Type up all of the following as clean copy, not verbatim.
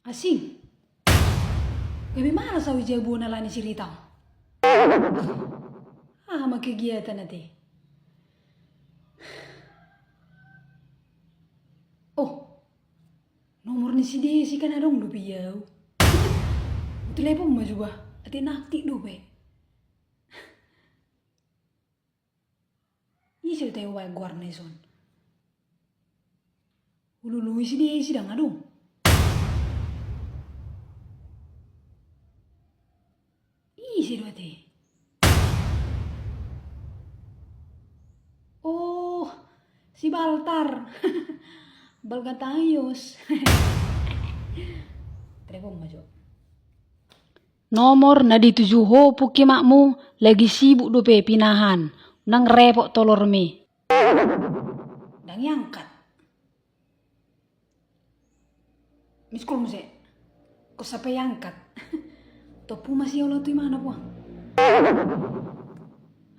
Asing. Bagaimana sa ujabu na lani cerita? Magkegiatan nanti. Oh, nomor ni si Desi kan adong do piyau. Telepon mah juga. Ati nakti do be. Isi tayo wa guarna son. Ululu si Desi dang adong. Isi do ate. Oh, si Baltar. Balgatayos. Telepon mah juga. Nomor na dituju ho puki makmu lagi sibuk dope pinahan. Nang repot tolor me. Dang angkat. Miskul mo siya. Kung sa payangkat. Topu masih Allah tu mana po?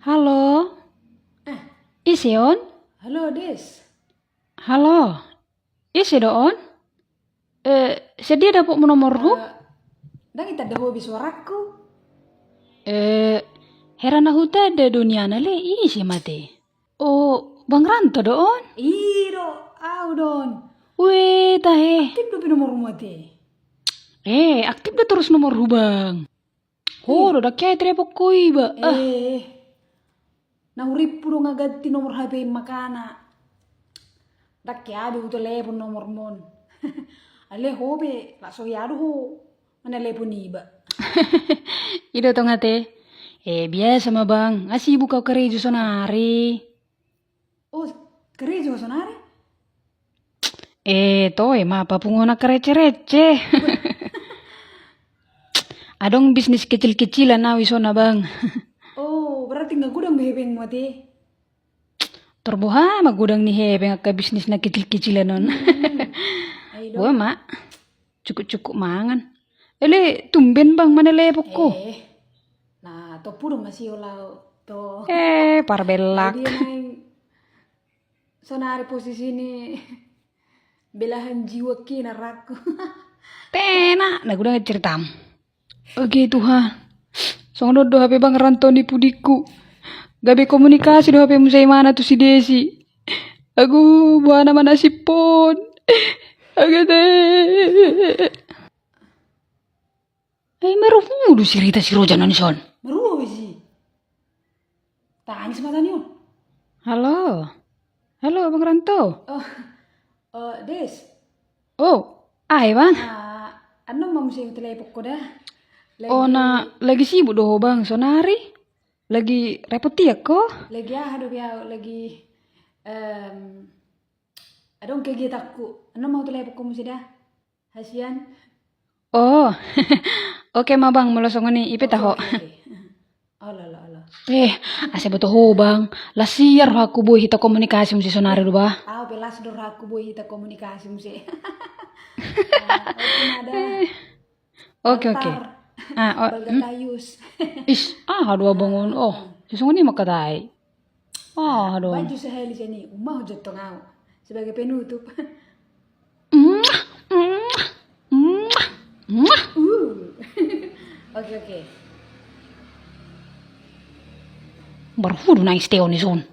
Halo? Isi on? Halo Des. Halo? Isi do on? Sedia dapat nomorku? Dang kita dah hobi suaraku. Herana huta ada dunia na le isi mate. Oh, Bang Ranto do on? Iro, au don. Weh, tahe. Aktif do nomor mate. Aktif do terus nomor hubang. Do dah kaya terepok koi ba. Na urip do ngaganti nomor HP makana. Dak kaya do telepon nomor mon. Ale hobe, la so yadu ho. Mana telepon iba. Ido to ngate. Biasa mah bang, ngasih buka kerejo sonari. Oh, kerejo sonari? Toh mah apa pungona kerece-rece. Adong bisnis kecil-kecilan na wisona bang. Oh, berarti nggak gudang behebeng mati. Terboha mah gudang nih hebeng ke bisnis na kecil-kecilan non. Wah mak, cukup-cukup mangan. Tumben bang mana lepok ko. Nah, to puro masih olah to. Parbelak. Sonari posisi ini belahan jiwa kina raku. Tena, nah gue cerita. Oke Tuhan, soalnya do HP Bang Ranto ni pudiku. Gabe komunikasi do HP musai mana tuh si Desi. Aku buana mana si pon. Agate. Merufu du si Rita si Roja nonison. Merufu sih. Tanya sama Tanyo. Halo. Halo Bang Ranto. Des. Oh, bang. Ano mau sih telepon ko dah. Lagi sibuk doh bang sonari. Lagi repot ya kok. Lagi adong kegiatanku. Ano mau telepon ko mesti dah. Hasian. Oh. Oke mah bang melosong ni ipe taho. Ala. Ase beto ho bang. Lasiar aku boy hita komunikasi mesti sonari do ba. Pelas dor aku boy hita komunikasi mesti. Oke. Balgatayus. Aduh bangun. Sesungguh ni makadai. Aduh. Baju sehari sini, umah jatuh ngau sebagai penutup. Oke. Baru fudu na isteo ni son.